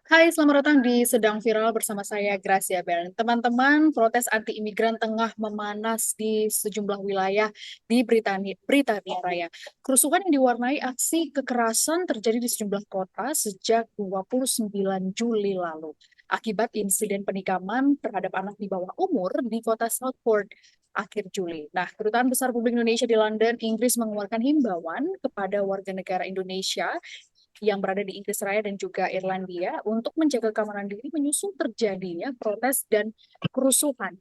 Hai, selamat datang di Sedang Viral bersama saya Gracia Belen. Teman-teman, protes anti-imigran tengah memanas di sejumlah wilayah di Britania Raya. Kerusuhan yang diwarnai aksi kekerasan terjadi di sejumlah kota sejak 29 Juli lalu. Akibat insiden penikaman terhadap anak di bawah umur di kota Southport akhir Juli. Nah, Kedutaan Besar Republik Indonesia di London, Inggris mengeluarkan himbauan kepada warga negara Indonesia yang berada di Inggris Raya dan juga Irlandia untuk menjaga keamanan diri menyusul terjadinya protes dan kerusuhan.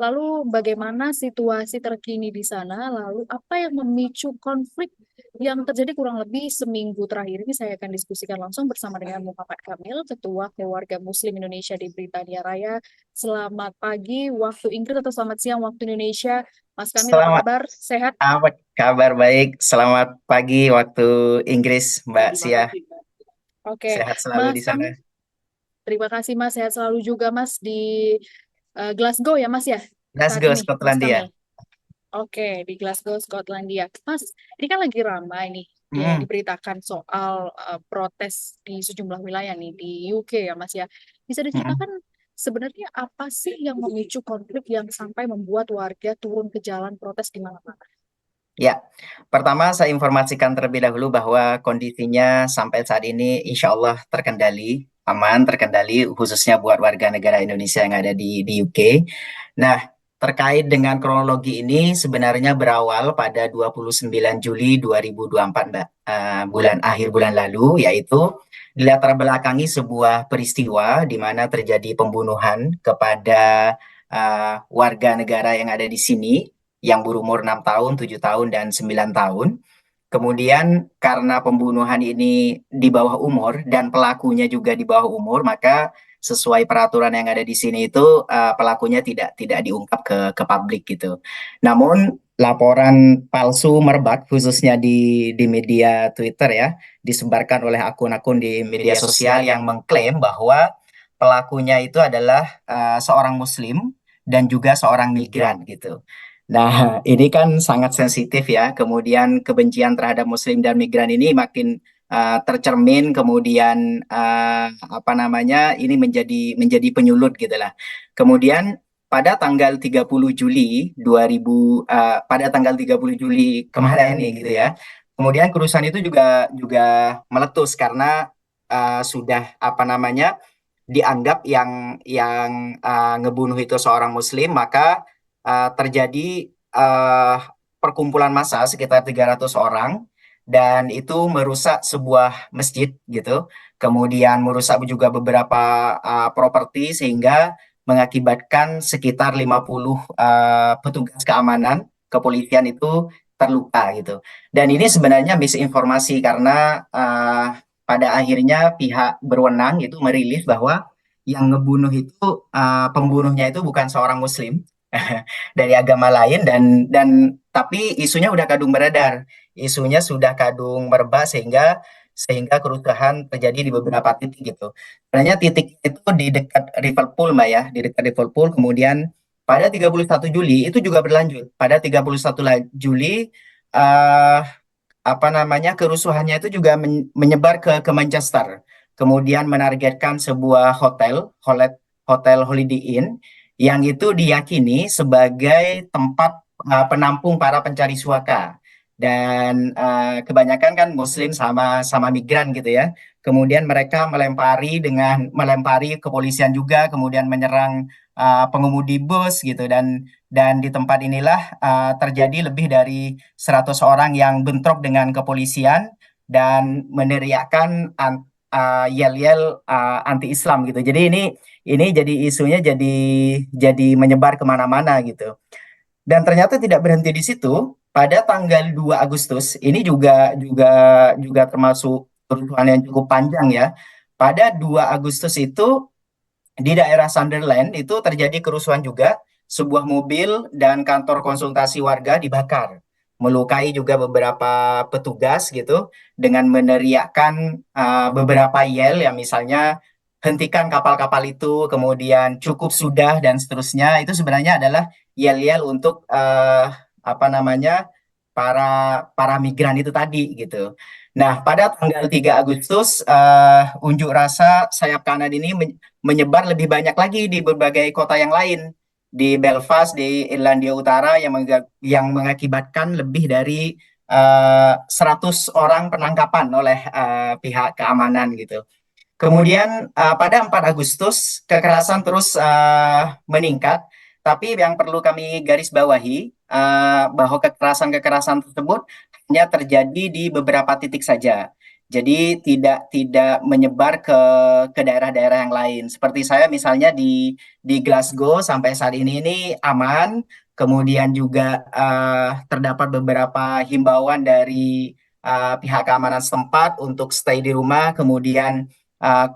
Lalu bagaimana situasi terkini di sana? Lalu apa yang memicu konflik yang terjadi kurang lebih seminggu terakhir ini saya akan diskusikan langsung bersama dengan Muhammad Kamil, Ketua Keluarga Muslim Indonesia di Britania Raya. Selamat pagi waktu Inggris atau selamat siang waktu Indonesia. Mas Kamil, apa Selamat, kabar? Sehat? apa kabar baik? Selamat pagi waktu Inggris, Mbak Sia. Oke, Sehat selalu Mas di sana. Kamil. Terima kasih Mas, sehat selalu juga Mas di Glasgow ya Mas ya saat Glasgow, ini Mas Skotlandia. Kamil. Oke, di Glasgow, Skotlandia. Mas, ini kan lagi ramai nih yang Hmm, diberitakan soal protes di sejumlah wilayah nih di UK ya Mas ya. Bisa hmm. diceritakan sebenarnya apa sih yang memicu konflik yang sampai membuat warga turun ke jalan protes di mana-mana? Ya, pertama saya informasikan terlebih dahulu bahwa kondisinya sampai saat ini insya Allah terkendali, aman, terkendali, khususnya buat warga negara Indonesia yang ada di UK. Nah, terkait dengan kronologi ini sebenarnya berawal pada 29 Juli 2024, Mbak. Akhir bulan lalu, yaitu dilatar belakangi sebuah peristiwa di mana terjadi pembunuhan kepada warga negara yang ada di sini yang berumur 6 tahun, 7 tahun, dan 9 tahun. Kemudian karena pembunuhan ini di bawah umur dan pelakunya juga di bawah umur, maka sesuai peraturan yang ada di sini itu pelakunya tidak diungkap ke publik gitu. Namun laporan palsu merebak khususnya di media Twitter ya, disebarkan oleh akun-akun di media sosial yang mengklaim bahwa pelakunya itu adalah seorang Muslim dan juga seorang migran gitu. Nah, ini kan sangat sensitif ya. Kemudian kebencian terhadap Muslim dan migran ini makin tercermin. Kemudian apa namanya? Ini menjadi penyulut gitu lah. Kemudian pada tanggal 30 Juli 2000 pada tanggal 30 Juli kemarin ya gitu ya. Kemudian kerusuhan itu juga juga meletus karena sudah apa namanya? Dianggap yang ngebunuh itu seorang Muslim, maka terjadi uh, perkumpulan massa sekitar 300 orang dan itu merusak sebuah masjid gitu. Kemudian merusak juga beberapa properti sehingga mengakibatkan sekitar 50 petugas keamanan kepolisian itu terluka gitu. Dan ini sebenarnya misinformasi karena pada akhirnya pihak berwenang itu merilis bahwa yang ngebunuh itu pembunuhnya itu bukan seorang Muslim dari agama lain dan tapi isunya udah kadung beredar, isunya sudah kadung merebak sehingga sehingga kerusuhan terjadi di beberapa titik gitu. Sebenarnya titik itu di dekat Liverpool, Mbak ya, di dekat Liverpool. Kemudian pada 31 Juli itu juga berlanjut. Pada 31 Juli eh, apa namanya kerusuhannya itu juga menyebar ke Manchester. Kemudian menargetkan sebuah hotel Holiday Inn yang itu diyakini sebagai tempat penampung para pencari suaka. Dan kebanyakan kan Muslim sama sama migran gitu ya. Kemudian mereka melempari kepolisian juga, kemudian menyerang pengemudi bus gitu dan di tempat inilah terjadi lebih dari 100 orang yang bentrok dengan kepolisian dan meneriakkan yel-yel anti-Islam gitu. Jadi ini jadi isunya jadi menyebar kemana-mana gitu. Dan ternyata tidak berhenti di situ. Pada tanggal 2 Agustus ini juga termasuk kerusuhan yang cukup panjang ya. Pada 2 Agustus itu di daerah Sunderland itu terjadi kerusuhan juga, sebuah mobil dan kantor konsultasi warga dibakar, melukai juga beberapa petugas gitu, dengan meneriakkan beberapa yel yang misalnya hentikan kapal-kapal itu, kemudian cukup sudah dan seterusnya. Itu sebenarnya adalah yel-yel untuk apa namanya para para migran itu tadi gitu. Nah, pada tanggal 3 Agustus, unjuk rasa sayap kanan ini menyebar lebih banyak lagi di berbagai kota yang lain. Di Belfast, di Irlandia Utara, yang mengakibatkan lebih dari 100 orang penangkapan oleh pihak keamanan gitu. Kemudian pada 4 Agustus kekerasan terus meningkat, tapi yang perlu kami garis bawahi bahwa kekerasan-kekerasan tersebut hanya terjadi di beberapa titik saja. Jadi tidak menyebar ke daerah-daerah yang lain. Seperti saya misalnya di Glasgow sampai saat ini aman. Kemudian juga terdapat beberapa himbauan dari pihak keamanan setempat untuk stay di rumah. Kemudian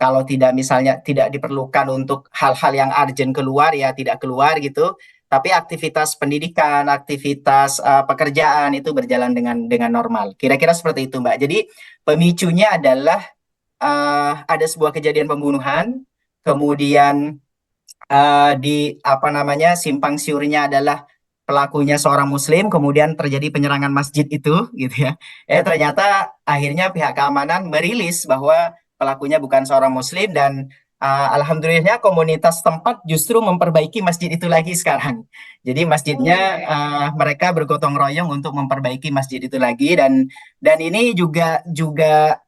kalau tidak misalnya tidak diperlukan untuk hal-hal yang urgent keluar ya tidak keluar gitu. Tapi aktivitas pendidikan, aktivitas pekerjaan itu berjalan dengan normal. Kira-kira seperti itu, Mbak. Jadi pemicunya adalah ada sebuah kejadian pembunuhan, kemudian di apa namanya simpang siurnya adalah pelakunya seorang muslim, kemudian terjadi penyerangan masjid itu gitu ya. Ternyata akhirnya pihak keamanan merilis bahwa pelakunya bukan seorang muslim dan alhamdulillahnya komunitas tempat justru memperbaiki masjid itu lagi sekarang. Jadi masjidnya Oh, mereka bergotong royong untuk memperbaiki masjid itu lagi dan ini juga juga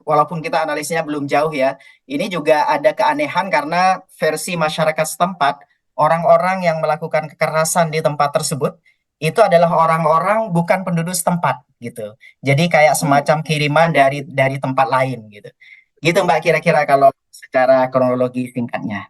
walaupun kita analisnya belum jauh ya, ini juga ada keanehan karena versi masyarakat setempat, orang-orang yang melakukan kekerasan di tempat tersebut itu adalah orang-orang bukan penduduk setempat gitu. Jadi kayak oh, semacam kiriman dari tempat lain gitu. Gitu Mbak kira-kira kalau secara kronologi singkatnya.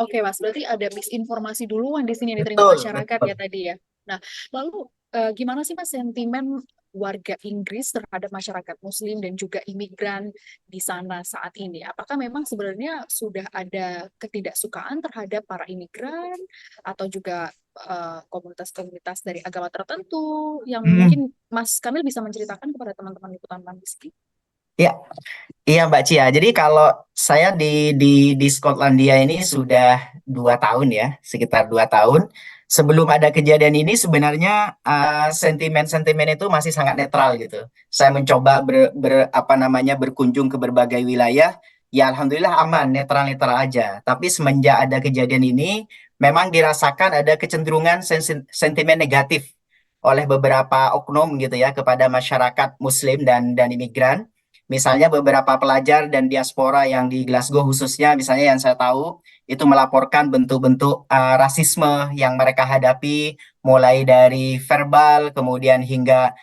oke Mas. Berarti ada misinformasi duluan di sini yang diterima Betul, masyarakat ya betul. tadi ya. Nah, lalu gimana sih Mas sentimen warga Inggris terhadap masyarakat Muslim dan juga imigran di sana saat ini? Apakah memang sebenarnya sudah ada ketidaksukaan terhadap para imigran atau juga komunitas-komunitas dari agama tertentu yang Hmm, mungkin Mas Kamil bisa menceritakan kepada teman-teman liputan di sini? ya, iya Mbak Cia. Jadi kalau saya di Skotlandia ini sudah 2 tahun ya, sekitar 2 tahun. Sebelum ada kejadian ini sebenarnya sentimen-sentimen itu masih sangat netral gitu. Saya mencoba apa namanya berkunjung ke berbagai wilayah, ya alhamdulillah aman, netral-netral aja. Tapi semenjak ada kejadian ini, memang dirasakan ada kecenderungan sentimen negatif oleh beberapa oknum gitu ya kepada masyarakat Muslim dan imigran. Misalnya beberapa pelajar dan diaspora yang di Glasgow khususnya, misalnya yang saya tahu, itu melaporkan bentuk-bentuk rasisme yang mereka hadapi, mulai dari verbal, kemudian hingga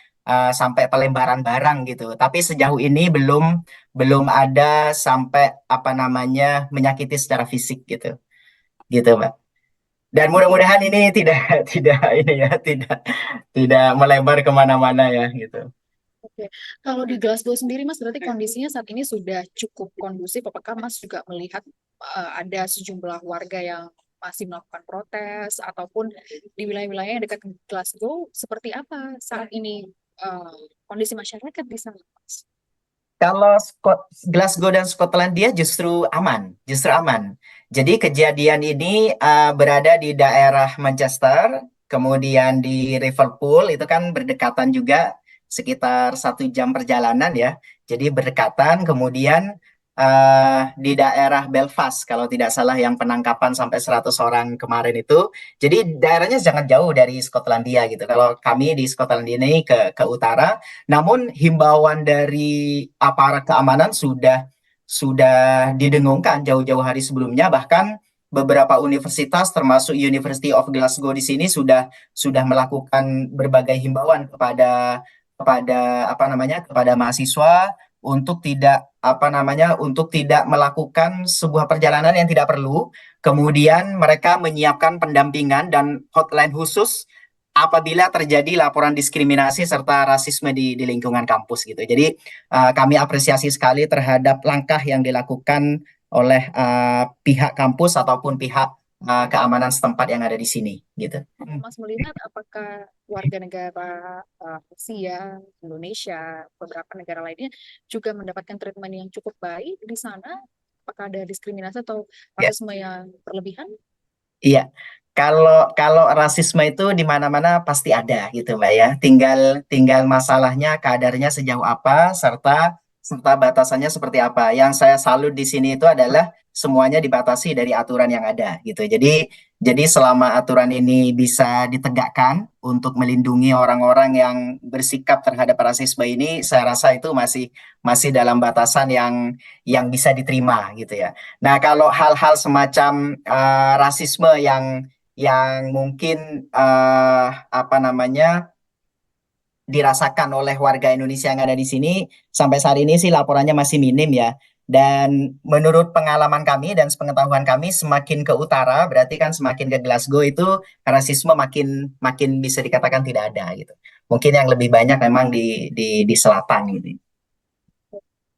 sampai pelemparan barang gitu. Tapi sejauh ini belum belum ada sampai apa namanya menyakiti secara fisik gitu, gitu, Mbak. Dan Oke, mudah-mudahan ini tidak tidak ini ya, tidak melebar kemana-mana ya gitu. oke. Kalau di Glasgow sendiri, Mas, berarti kondisinya saat ini sudah cukup kondusif. Apakah Mas juga melihat ada sejumlah warga yang masih melakukan protes ataupun di wilayah-wilayah yang dekat Glasgow, seperti apa saat ini kondisi masyarakat di sana, Mas? Kalau Glasgow dan Skotlandia justru aman, justru aman. Jadi kejadian ini berada di daerah Manchester, kemudian di Liverpool itu kan berdekatan juga sekitar 1 jam perjalanan ya. Jadi berdekatan, kemudian di daerah Belfast kalau tidak salah yang penangkapan sampai 100 orang kemarin itu. Jadi daerahnya sangat jauh dari Skotlandia gitu. Kalau kami di Skotlandia ini ke utara. Namun himbauan dari aparat keamanan sudah didengungkan jauh-jauh hari sebelumnya, bahkan beberapa universitas termasuk University of Glasgow di sini sudah melakukan berbagai himbauan kepada apa namanya kepada mahasiswa untuk tidak apa namanya untuk tidak melakukan sebuah perjalanan yang tidak perlu. Kemudian mereka menyiapkan pendampingan dan hotline khusus apabila terjadi laporan diskriminasi serta rasisme di lingkungan kampus gitu. Jadi kami apresiasi sekali terhadap langkah yang dilakukan oleh pihak kampus ataupun pihak keamanan setempat yang ada di sini gitu. Mas melihat apakah warga negara Asia, Indonesia, beberapa negara lainnya juga mendapatkan treatment yang cukup baik di sana? Apakah ada diskriminasi atau Ya, rasisme yang berlebihan? iya. Kalau kalau rasisme itu di mana-mana pasti ada gitu Mbak ya. Tinggal tinggal masalahnya kadarnya sejauh apa serta serta batasannya seperti apa. Yang saya salut di sini itu adalah semuanya dibatasi dari aturan yang ada gitu. Jadi selama aturan ini bisa ditegakkan untuk melindungi orang-orang yang bersikap terhadap rasisme ini, saya rasa itu masih masih dalam batasan yang bisa diterima gitu ya. Nah, kalau hal-hal semacam rasisme yang mungkin apa namanya dirasakan oleh warga Indonesia yang ada di sini sampai saat ini sih laporannya masih minim ya. Dan menurut pengalaman kami dan sepengetahuan kami semakin ke utara berarti kan semakin ke Glasgow itu rasisme makin makin bisa dikatakan tidak ada gitu. Mungkin yang lebih banyak memang di selatan gitu.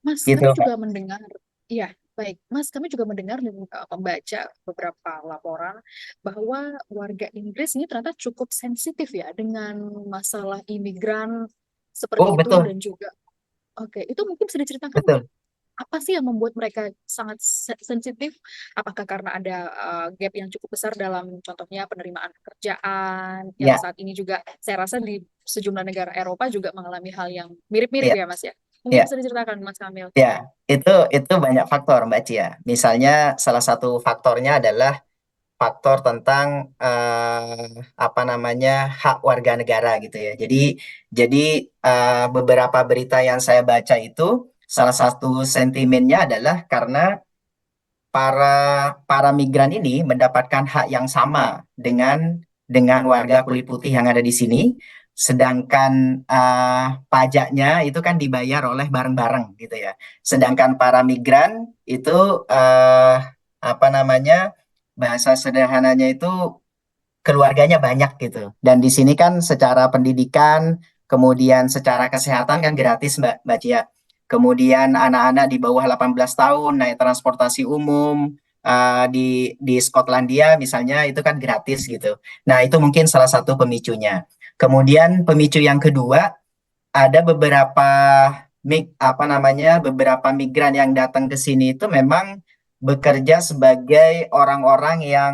Mas, Gitu. kami juga mendengar, iya, baik, Mas, kami juga mendengar dan membaca beberapa laporan bahwa warga Inggris ini ternyata cukup sensitif ya dengan masalah imigran seperti Oh, itu betul, dan juga, oke, itu mungkin bisa diceritakan nggak? betul. Apa sih yang membuat mereka sangat sensitif? Apakah karena ada gap yang cukup besar dalam contohnya penerimaan pekerjaan yang Ya, saat ini juga saya rasa di sejumlah negara Eropa juga mengalami hal yang mirip-mirip ya, ya, Mas ya? Mungkin ya. bisa diceritakan, Mas Kamil. Ya, itu banyak faktor Mbak Cia. Misalnya salah satu faktornya adalah faktor tentang apa namanya hak warga negara gitu ya. Jadi beberapa berita yang saya baca itu salah satu sentimennya adalah karena para para migran ini mendapatkan hak yang sama dengan warga kulit putih yang ada di sini, sedangkan pajaknya itu kan dibayar oleh bareng-bareng gitu ya. Sedangkan para migran itu apa namanya bahasa sederhananya itu keluarganya banyak gitu. Dan di sini kan secara pendidikan, kemudian secara kesehatan kan gratis Mbak Cia. Kemudian anak-anak di bawah 18 tahun naik transportasi umum di Skotlandia misalnya itu kan gratis gitu. Nah, itu mungkin salah satu pemicunya. Kemudian pemicu yang kedua ada apa namanya beberapa migran yang datang ke sini itu memang bekerja sebagai orang-orang yang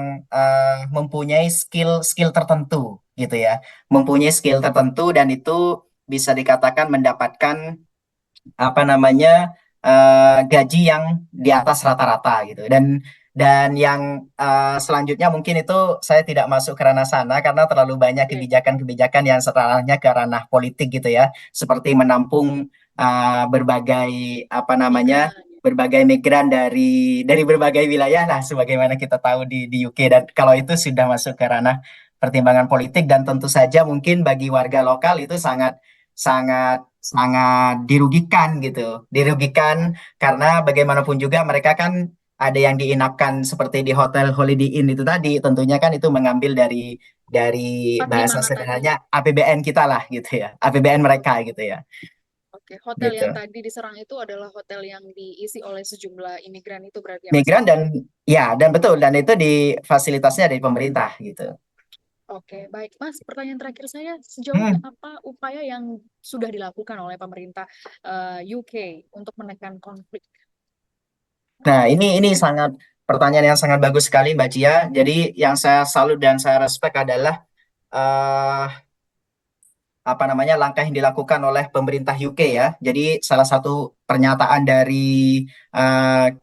mempunyai skill-skill tertentu gitu ya, mempunyai skill tertentu dan itu bisa dikatakan mendapatkan apa namanya gaji yang di atas rata-rata gitu dan yang selanjutnya mungkin itu saya tidak masuk ke ranah sana karena terlalu banyak Oke, kebijakan-kebijakan yang ranahnya ke ranah politik gitu ya seperti menampung berbagai apa namanya migran. berbagai migran dari berbagai wilayah lah sebagaimana kita tahu di UK dan kalau itu sudah masuk ke ranah pertimbangan politik dan tentu saja mungkin bagi warga lokal itu sangat sangat sangat dirugikan gitu. Dirugikan karena bagaimanapun juga mereka kan ada yang diinapkan seperti di hotel Holiday Inn itu tadi, tentunya kan itu mengambil dari Tempat di bahasa mana tadi? sederhananya APBN kita lah gitu ya. APBN mereka gitu ya. Oke, hotel Gitu. yang tadi diserang itu adalah hotel yang diisi oleh sejumlah imigran itu berarti ya, Mas ya? Migran dan ya dan betul dan itu di fasilitasnya dari pemerintah gitu. Oke, baik, Mas. Pertanyaan terakhir saya, sejauh ini Hmm. apa upaya yang sudah dilakukan oleh pemerintah UK untuk menekan konflik? Nah, ini sangat pertanyaan yang sangat bagus sekali Mbak Cia. Jadi yang saya salut dan saya respect adalah eh, apa namanya langkah yang dilakukan oleh pemerintah UK ya. Jadi salah satu pernyataan dari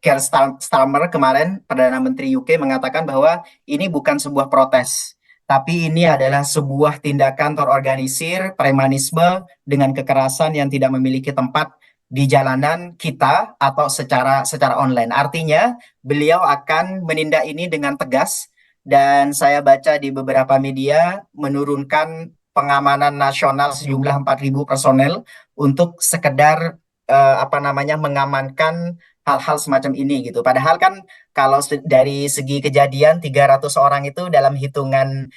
Keir Starmer kemarin Perdana Menteri UK mengatakan bahwa ini bukan sebuah protes, tapi ini adalah sebuah tindakan terorganisir premanisme dengan kekerasan yang tidak memiliki tempat di jalanan kita atau secara secara online. Artinya beliau akan menindak ini dengan tegas dan saya baca di beberapa media menurunkan pengamanan nasional sejumlah 4.000 personel untuk sekedar apa namanya mengamankan hal-hal semacam ini gitu. Padahal kan kalau dari segi kejadian 300 orang itu dalam hitungan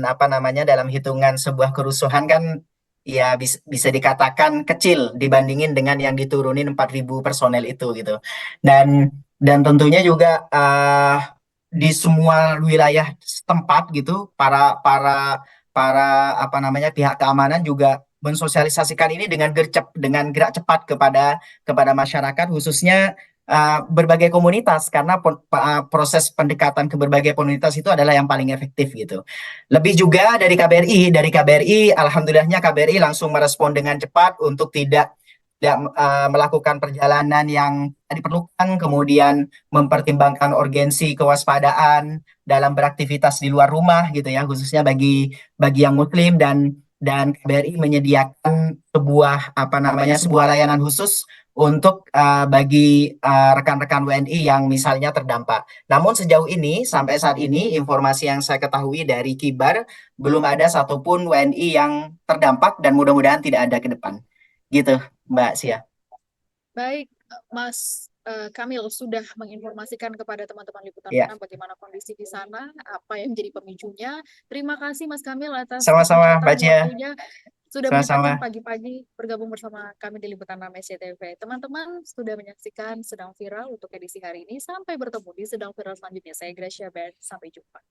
apa namanya dalam hitungan sebuah kerusuhan kan ya bisa dikatakan kecil dibandingin dengan yang diturunin 4.000 personel itu gitu. Dan tentunya juga di semua wilayah setempat gitu para para para apa namanya pihak keamanan juga mensosialisasikan ini dengan gercep dengan gerak cepat kepada masyarakat khususnya berbagai komunitas karena proses pendekatan ke berbagai komunitas itu adalah yang paling efektif gitu. Lebih juga dari KBRI, alhamdulillahnya KBRI langsung merespon dengan cepat untuk tidak melakukan perjalanan yang diperlukan, kemudian mempertimbangkan urgensi kewaspadaan dalam beraktivitas di luar rumah gitu ya, khususnya bagi bagi yang Muslim dan KBRI menyediakan sebuah layanan khusus untuk bagi rekan-rekan WNI yang misalnya terdampak. Namun sejauh ini sampai saat ini informasi yang saya ketahui dari Kibar belum ada satupun WNI yang terdampak dan mudah-mudahan tidak ada ke depan. Gitu, Mbak Sia. Baik, Mas Kamil sudah menginformasikan kepada teman-teman Liputan Ya, 6 bagaimana kondisi di sana, apa yang menjadi pemicunya. Terima kasih Mas Kamil atas sama-sama kesempatan Mbak Cia. waktunya sudah menyempatkan Sama-sama. pagi-pagi bergabung bersama kami di Liputan 6 SCTV. Teman-teman sudah menyaksikan Sedang Viral untuk edisi hari ini. Sampai bertemu di Sedang Viral selanjutnya. Saya Gracia Bern. Sampai jumpa.